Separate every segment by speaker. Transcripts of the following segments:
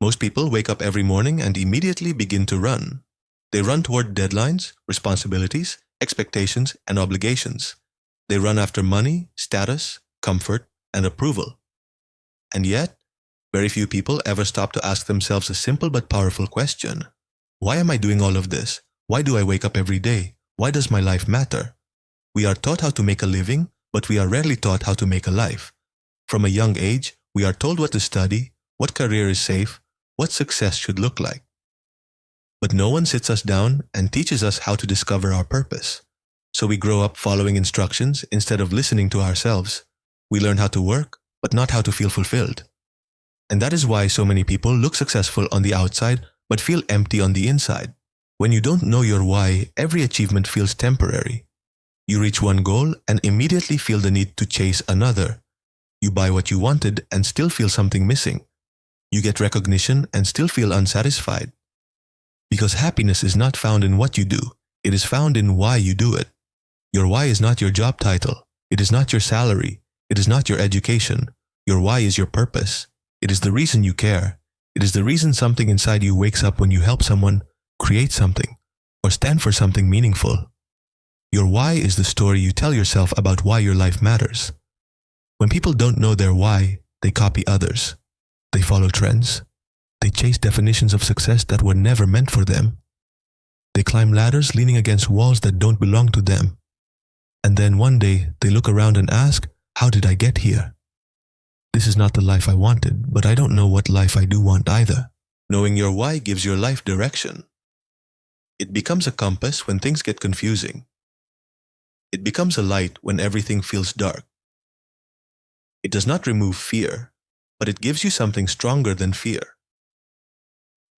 Speaker 1: Most people wake up every morning and immediately begin to run. They run toward deadlines, responsibilities, expectations, and obligations. They run after money, status, comfort, and approval. And yet, very few people ever stop to ask themselves a simple but powerful question. Why am I doing all of this? Why do I wake up every day? Why does my life matter? We are taught how to make a living, but we are rarely taught how to make a life. From a young age, we are told what to study, what career is safe, what success should look like. But no one sits us down and teaches us how to discover our purpose. So we grow up following instructions instead of listening to ourselves. We learn how to work, but not how to feel fulfilled. And that is why so many people look successful on the outside, but feel empty on the inside. When you don't know your why, every achievement feels temporary. You reach one goal and immediately feel the need to chase another. You buy what you wanted and still feel something missing. You get recognition and still feel unsatisfied. Because happiness is not found in what you do, it is found in why you do it. Your why is not your job title. It is not your salary. It is not your education. Your why is your purpose. It is the reason you care. It is the reason something inside you wakes up when you help someone, create something, or stand for something meaningful. Your why is the story you tell yourself about why your life matters. When people don't know their why, they copy others. They follow trends. They chase definitions of success that were never meant for them. They climb ladders leaning against walls that don't belong to them. And then one day, they look around and ask, how did I get here? This is not the life I wanted, but I don't know what life I do want either. Knowing your why gives your life direction. It becomes a compass when things get confusing. It becomes a light when everything feels dark. It does not remove fear, but it gives you something stronger than fear.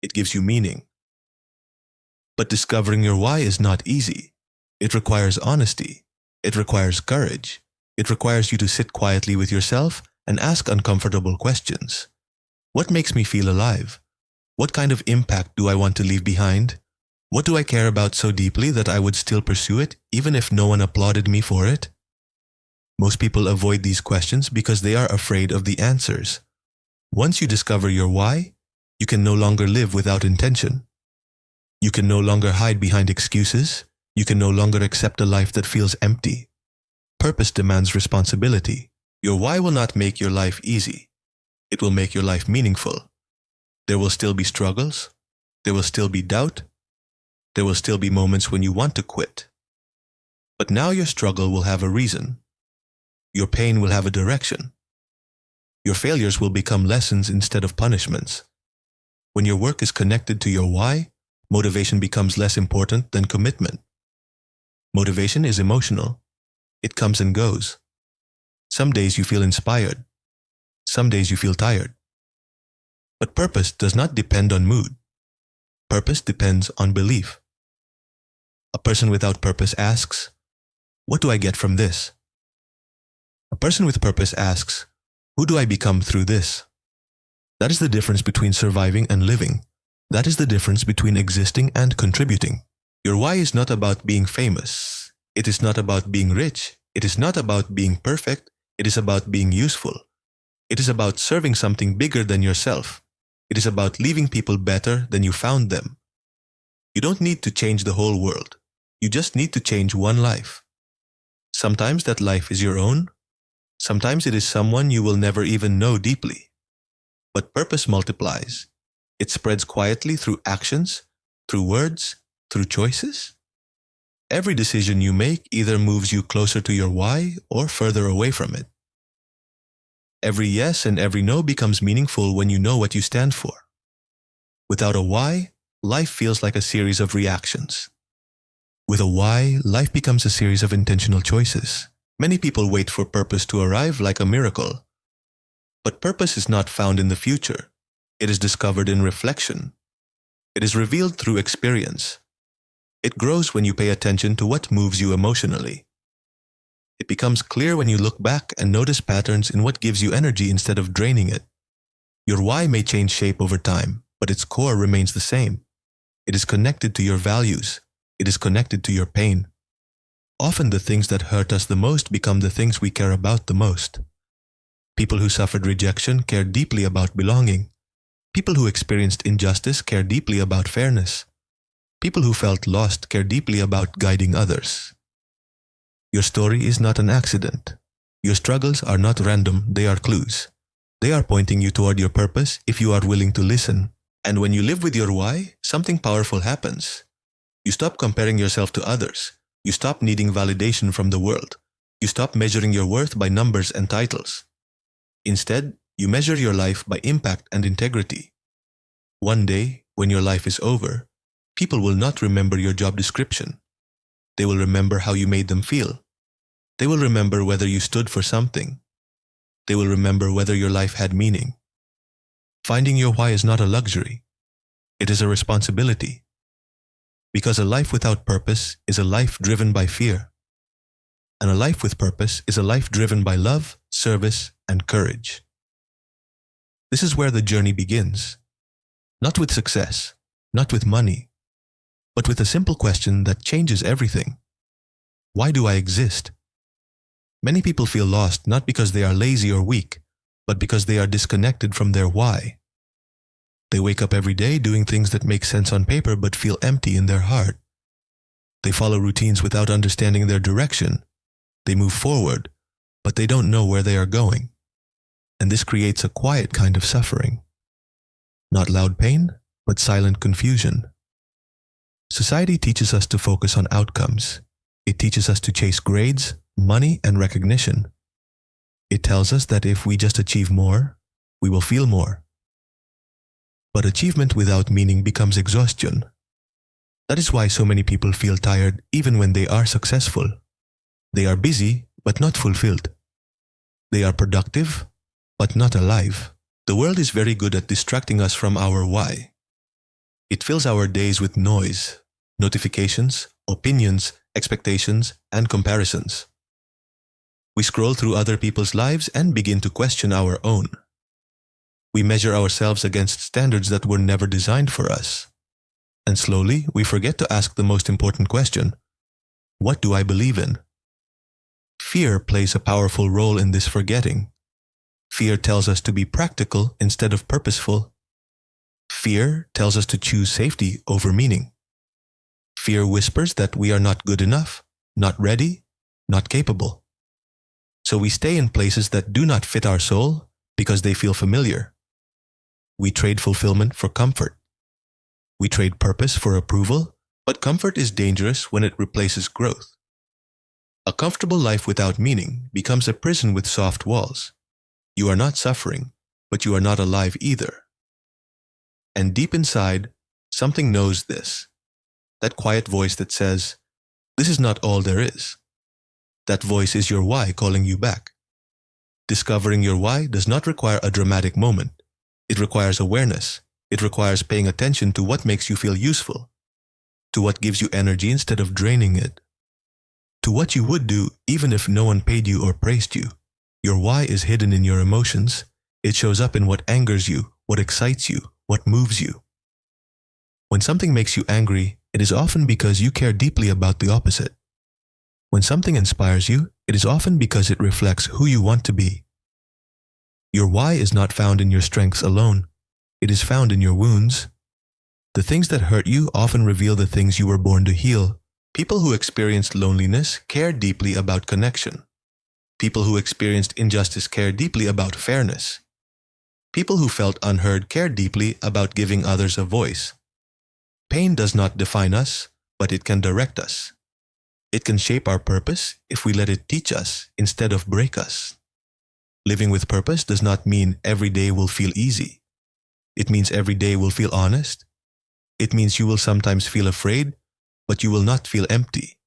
Speaker 1: It gives you meaning. But discovering your why is not easy. It requires honesty. It requires courage. It requires you to sit quietly with yourself and ask uncomfortable questions. What makes me feel alive? What kind of impact do I want to leave behind? What do I care about so deeply that I would still pursue it even if no one applauded me for it? Most people avoid these questions because they are afraid of the answers. Once you discover your why, you can no longer live without intention. You can no longer hide behind excuses. You can no longer accept a life that feels empty. Purpose demands responsibility. Your why will not make your life easy. It will make your life meaningful. There will still be struggles. There will still be doubt. There will still be moments when you want to quit. But now your struggle will have a reason. Your pain will have a direction. Your failures will become lessons instead of punishments. When your work is connected to your why, motivation becomes less important than commitment. Motivation is emotional. It comes and goes. Some days you feel inspired. Some days you feel tired. But purpose does not depend on mood. Purpose depends on belief. A person without purpose asks, what do I get from this? A person with purpose asks, who do I become through this? That is the difference between surviving and living. That is the difference between existing and contributing. Your why is not about being famous. It is not about being rich. It is not about being perfect. It is about being useful. It is about serving something bigger than yourself. It is about leaving people better than you found them. You don't need to change the whole world. You just need to change one life. Sometimes that life is your own. Sometimes it is someone you will never even know deeply. But purpose multiplies. It spreads quietly through actions, through words, through choices. Every decision you make either moves you closer to your why or further away from it. Every yes and every no becomes meaningful when you know what you stand for. Without a why, life feels like a series of reactions. With a why, life becomes a series of intentional choices. Many people wait for purpose to arrive like a miracle. But purpose is not found in the future. It is discovered in reflection. It is revealed through experience. It grows when you pay attention to what moves you emotionally. It becomes clear when you look back and notice patterns in what gives you energy instead of draining it. Your why may change shape over time, but its core remains the same. It is connected to your values. It is connected to your pain. Often the things that hurt us the most become the things we care about the most. People who suffered rejection care deeply about belonging. People who experienced injustice care deeply about fairness. People who felt lost care deeply about guiding others. Your story is not an accident. Your struggles are not random, they are clues. They are pointing you toward your purpose if you are willing to listen. And when you live with your why, something powerful happens. You stop comparing yourself to others. You stop needing validation from the world. You stop measuring your worth by numbers and titles. Instead, you measure your life by impact and integrity. One day, when your life is over, people will not remember your job description. They will remember how you made them feel. They will remember whether you stood for something. They will remember whether your life had meaning. Finding your why is not a luxury. It is a responsibility. Because a life without purpose is a life driven by fear. And a life with purpose is a life driven by love, service, and courage. This is where the journey begins. Not with success, not with money, but with a simple question that changes everything. Why do I exist? Many people feel lost not because they are lazy or weak, but because they are disconnected from their why. They wake up every day doing things that make sense on paper but feel empty in their heart. They follow routines without understanding their direction. They move forward, but they don't know where they are going. And this creates a quiet kind of suffering. Not loud pain, but silent confusion. Society teaches us to focus on outcomes. It teaches us to chase grades, money, and recognition. It tells us that if we just achieve more, we will feel more. But achievement without meaning becomes exhaustion. That is why so many people feel tired even when they are successful. They are busy, but not fulfilled. They are productive, but not alive. The world is very good at distracting us from our why. It fills our days with noise, notifications, opinions, expectations, and comparisons. We scroll through other people's lives and begin to question our own. We measure ourselves against standards that were never designed for us. And slowly, we forget to ask the most important question: what do I believe in? Fear plays a powerful role in this forgetting. Fear tells us to be practical instead of purposeful. Fear tells us to choose safety over meaning. Fear whispers that we are not good enough, not ready, not capable. So we stay in places that do not fit our soul because they feel familiar. We trade fulfillment for comfort. We trade purpose for approval, but comfort is dangerous when it replaces growth. A comfortable life without meaning becomes a prison with soft walls. You are not suffering, but you are not alive either. And deep inside, something knows this. That quiet voice that says, "This is not all there is." That voice is your why calling you back. Discovering your why does not require a dramatic moment. It requires awareness. It requires paying attention to what makes you feel useful, to what gives you energy instead of draining it, to what you would do even if no one paid you or praised you. Your why is hidden in your emotions. It shows up in what angers you, what excites you, what moves you. When something makes you angry, it is often because you care deeply about the opposite. When something inspires you, it is often because it reflects who you want to be. Your why is not found in your strengths alone. It is found in your wounds. The things that hurt you often reveal the things you were born to heal. People who experienced loneliness care deeply about connection. People who experienced injustice care deeply about fairness. People who felt unheard care deeply about giving others a voice. Pain does not define us, but it can direct us. It can shape our purpose if we let it teach us instead of break us. Living with purpose does not mean every day will feel easy. It means every day will feel honest. It means you will sometimes feel afraid, but you will not feel empty.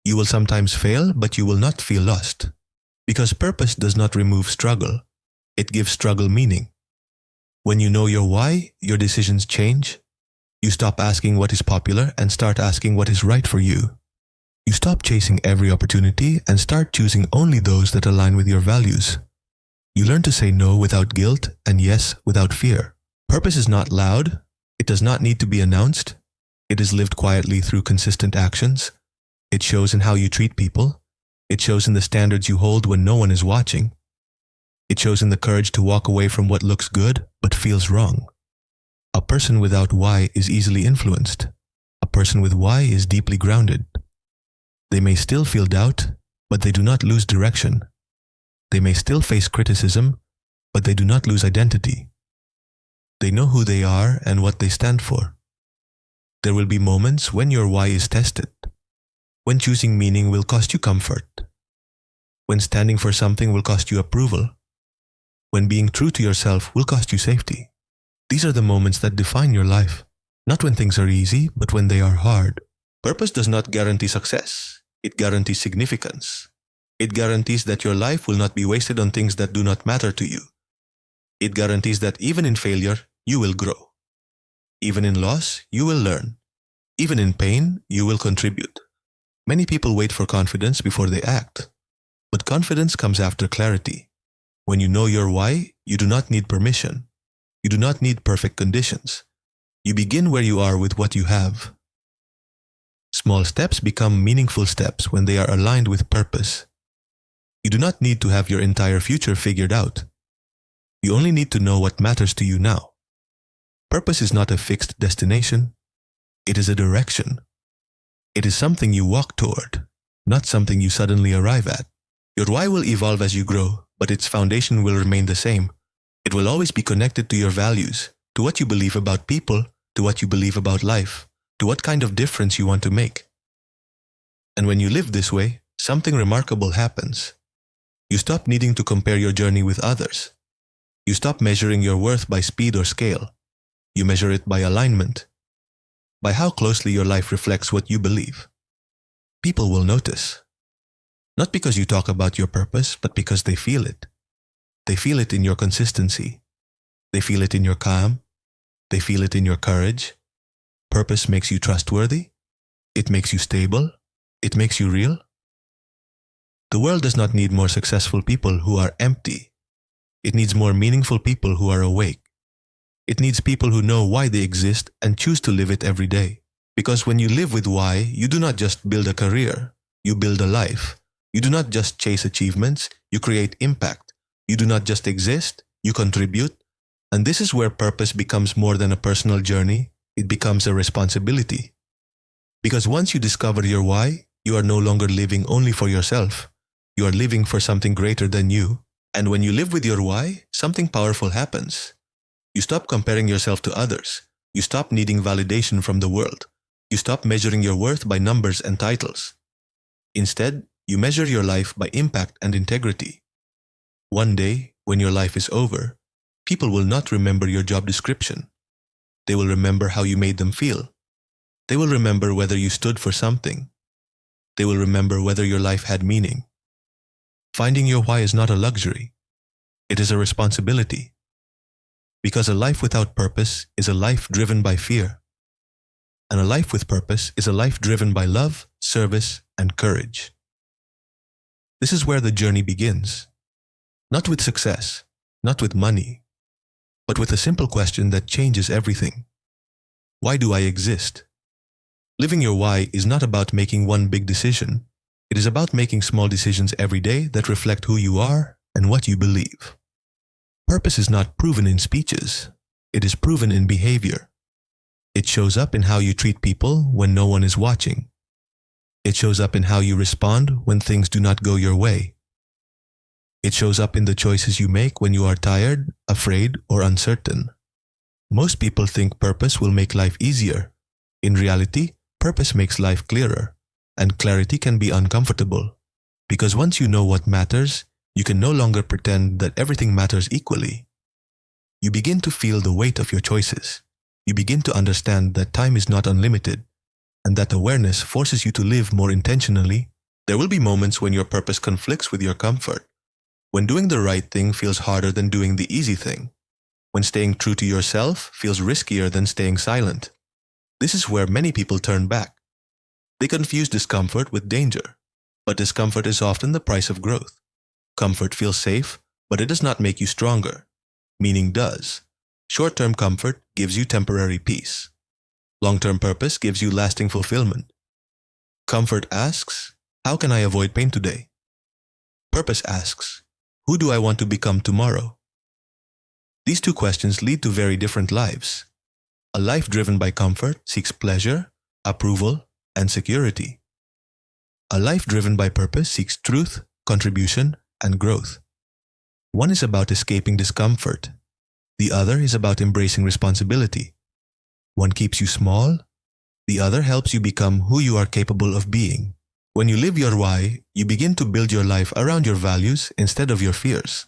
Speaker 1: You will sometimes fail, but you will not feel lost. Because purpose does not remove struggle. It gives struggle meaning. When you know your why, your decisions change. You stop asking what is popular and start asking what is right for you. You stop chasing every opportunity and start choosing only those that align with your values. You learn to say no without guilt and yes without fear. Purpose is not loud. It does not need to be announced. It is lived quietly through consistent actions. It shows in how you treat people. It shows in the standards you hold when no one is watching. It shows in the courage to walk away from what looks good but feels wrong. person without why is easily influenced. A person with why is deeply grounded. They may still feel doubt, but they do not lose direction. They may still face criticism, but they do not lose identity. They know who they are and what they stand for. There will be moments when your why is tested, when choosing meaning will cost you comfort, when standing for something will cost you approval, when being true to yourself will cost you safety. These are the moments that define your life, not when things are easy, but when they are hard. Purpose does not guarantee success. It guarantees significance. It guarantees that your life will not be wasted on things that do not matter to you. It guarantees that even in failure, you will grow. Even in loss, you will learn. Even in pain, you will contribute. Many people wait for confidence before they act. But confidence comes after clarity. When you know your why, you do not need permission. You do not need perfect conditions. You begin where you are with what you have. Small steps become meaningful steps when they are aligned with purpose. You do not need to have your entire future figured out. You only need to know what matters to you now. Purpose is not a fixed destination. It is a direction. It is something you walk toward, not something you suddenly arrive at. Your why will evolve as you grow, but its foundation will remain the same. It will always be connected to your values, to what you believe about people, to what you believe about life, to what kind of difference you want to make. And when you live this way, something remarkable happens. You stop needing to compare your journey with others. You stop measuring your worth by speed or scale. You measure it by alignment, by how closely your life reflects what you believe. People will notice. Not because you talk about your purpose, but because they feel it. They feel it in your consistency. They feel it in your calm. They feel it in your courage. Purpose makes you trustworthy. It makes you stable. It makes you real. The world does not need more successful people who are empty. It needs more meaningful people who are awake. It needs people who know why they exist and choose to live it every day. Because when you live with why, you do not just build a career, you build a life. You do not just chase achievements, you create impact. You do not just exist, you contribute. And this is where purpose becomes more than a personal journey, it becomes a responsibility. Because once you discover your why, you are no longer living only for yourself. You are living for something greater than you. And when you live with your why, something powerful happens. You stop comparing yourself to others. You stop needing validation from the world. You stop measuring your worth by numbers and titles. Instead, you measure your life by impact and integrity. One day, when your life is over, people will not remember your job description. They will remember how you made them feel. They will remember whether you stood for something. They will remember whether your life had meaning. Finding your why is not a luxury. It is a responsibility. Because a life without purpose is a life driven by fear. And a life with purpose is a life driven by love, service, and courage. This is where the journey begins. Not with success, not with money, but with a simple question that changes everything. Why do I exist? Living your why is not about making one big decision. It is about making small decisions every day that reflect who you are and what you believe. Purpose is not proven in speeches. It is proven in behavior. It shows up in how you treat people when no one is watching. It shows up in how you respond when things do not go your way. It shows up in the choices you make when you are tired, afraid, or uncertain. Most people think purpose will make life easier. In reality, purpose makes life clearer, and clarity can be uncomfortable. Because once you know what matters, you can no longer pretend that everything matters equally. You begin to feel the weight of your choices. You begin to understand that time is not unlimited, and that awareness forces you to live more intentionally. There will be moments when your purpose conflicts with your comfort, when doing the right thing feels harder than doing the easy thing, when staying true to yourself feels riskier than staying silent. This is where many people turn back. They confuse discomfort with danger, but discomfort is often the price of growth. Comfort feels safe, but it does not make you stronger. Meaning does. Short-term comfort gives you temporary peace. Long-term purpose gives you lasting fulfillment. Comfort asks, how can I avoid pain today? Purpose asks, who do I want to become tomorrow? These two questions lead to very different lives. A life driven by comfort seeks pleasure, approval, and security. A life driven by purpose seeks truth, contribution, and growth. One is about escaping discomfort. The other is about embracing responsibility. One keeps you small. The other helps you become who you are capable of being. When you live your why, you begin to build your life around your values instead of your fears.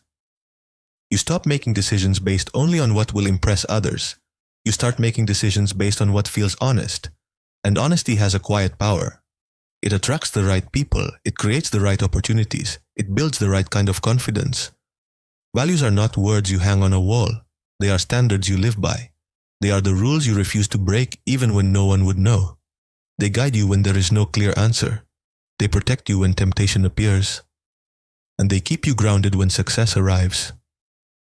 Speaker 1: You stop making decisions based only on what will impress others. You start making decisions based on what feels honest. And honesty has a quiet power. It attracts the right people, it creates the right opportunities, it builds the right kind of confidence. Values are not words you hang on a wall. They are standards you live by. They are the rules you refuse to break even when no one would know. They guide you when there is no clear answer. They protect you when temptation appears. And they keep you grounded when success arrives.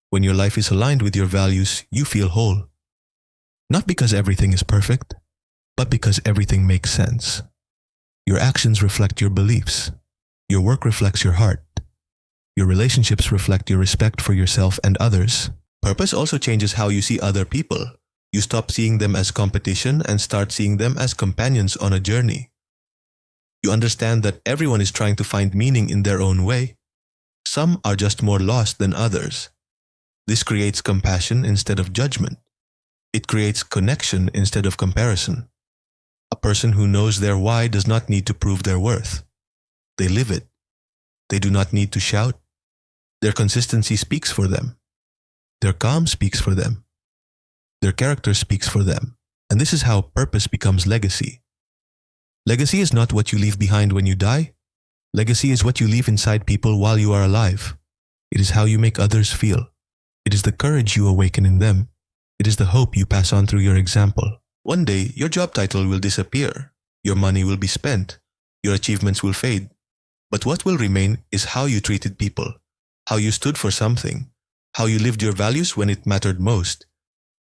Speaker 1: When your life is aligned with your values, you feel whole. Not because everything is perfect, but because everything makes sense. Your actions reflect your beliefs. Your work reflects your heart. Your relationships reflect your respect for yourself and others. Purpose also changes how you see other people. You stop seeing them as competition and start seeing them as companions on a journey. You understand that everyone is trying to find meaning in their own way. Some are just more lost than others. This creates compassion instead of judgment. It creates connection instead of comparison. A person who knows their why does not need to prove their worth. They live it. They do not need to shout. Their consistency speaks for them. Their calm speaks for them. Their character speaks for them. And this is how purpose becomes legacy. Legacy is not what you leave behind when you die. Legacy is what you leave inside people while you are alive. It is how you make others feel. It is the courage you awaken in them. It is the hope you pass on through your example. One day, your job title will disappear. Your money will be spent. Your achievements will fade. But what will remain is how you treated people, how you stood for something, how you lived your values when it mattered most.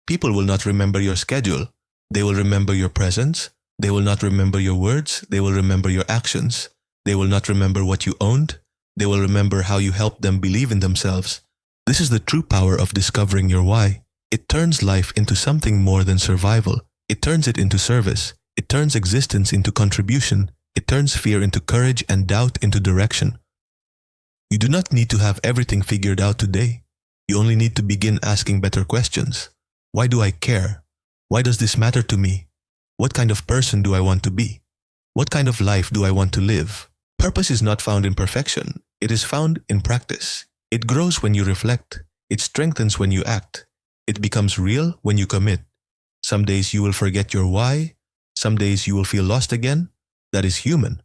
Speaker 1: People will not remember your schedule. They will remember your presence. They will not remember your words. They will remember your actions. They will not remember what you owned. They will remember how you helped them believe in themselves. This is the true power of discovering your why. It turns life into something more than survival. It turns it into service. It turns existence into contribution. It turns fear into courage and doubt into direction. You do not need to have everything figured out today. You only need to begin asking better questions. Why do I care? Why does this matter to me? What kind of person do I want to be? What kind of life do I want to live? Purpose is not found in perfection. It is found in practice. It grows when you reflect. It strengthens when you act. It becomes real when you commit. Some days you will forget your why. Some days you will feel lost again. That is human.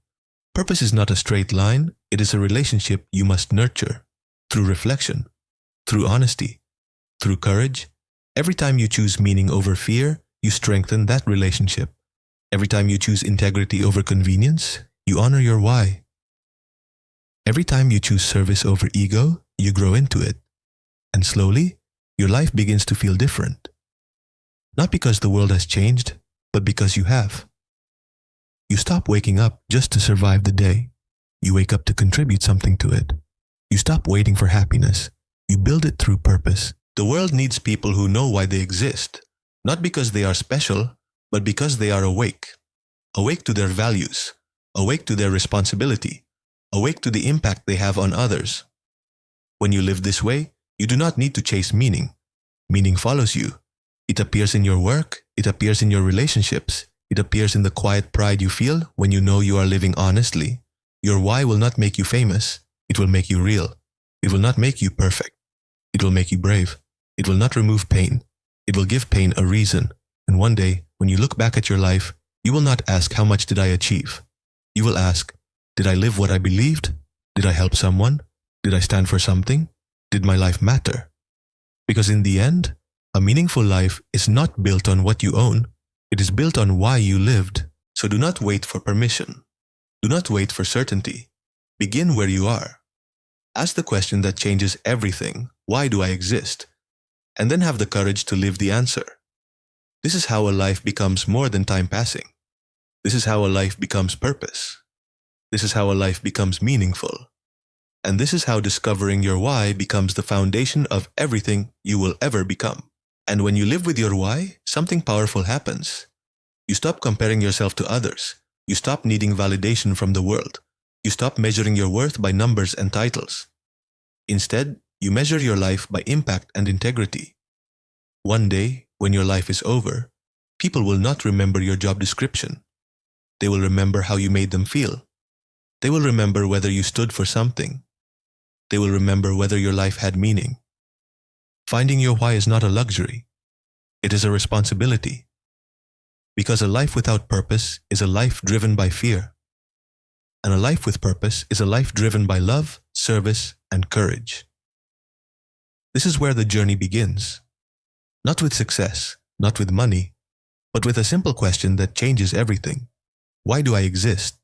Speaker 1: Purpose is not a straight line. It is a relationship you must nurture. Through reflection, through honesty, through courage. Every time you choose meaning over fear, you strengthen that relationship. Every time you choose integrity over convenience, you honor your why. Every time you choose service over ego, you grow into it. And slowly, your life begins to feel different. Not because the world has changed, but because you have. You stop waking up just to survive the day. You wake up to contribute something to it. You stop waiting for happiness. You build it through purpose. The world needs people who know why they exist, not because they are special, but because they are awake. Awake to their values, awake to their responsibility, awake to the impact they have on others. When you live this way, you do not need to chase meaning. Meaning follows you. It appears in your work, it appears in your relationships, it appears in the quiet pride you feel when you know you are living honestly. Your why will not make you famous, it will make you real. It will not make you perfect. It will make you brave. It will not remove pain. It will give pain a reason. And one day, when you look back at your life, you will not ask, how much did I achieve? You will ask, did I live what I believed? Did I help someone? Did I stand for something? Did my life matter? Because in the end, a meaningful life is not built on what you own. It is built on why you lived. So do not wait for permission. Do not wait for certainty. Begin where you are. Ask the question that changes everything. Why do I exist? And then have the courage to live the answer. This is how a life becomes more than time passing. This is how a life becomes purpose. This is how a life becomes meaningful. And this is how discovering your why becomes the foundation of everything you will ever become. And when you live with your why, something powerful happens. You stop comparing yourself to others. You stop needing validation from the world. You stop measuring your worth by numbers and titles. Instead, you measure your life by impact and integrity. One day, when your life is over, people will not remember your job description. They will remember how you made them feel. They will remember whether you stood for something. They will remember whether your life had meaning. Finding your why is not a luxury. It is a responsibility. Because a life without purpose is a life driven by fear. And a life with purpose is a life driven by love, service, and courage. This is where the journey begins. Not with success, not with money, but with a simple question that changes everything. Why do I exist?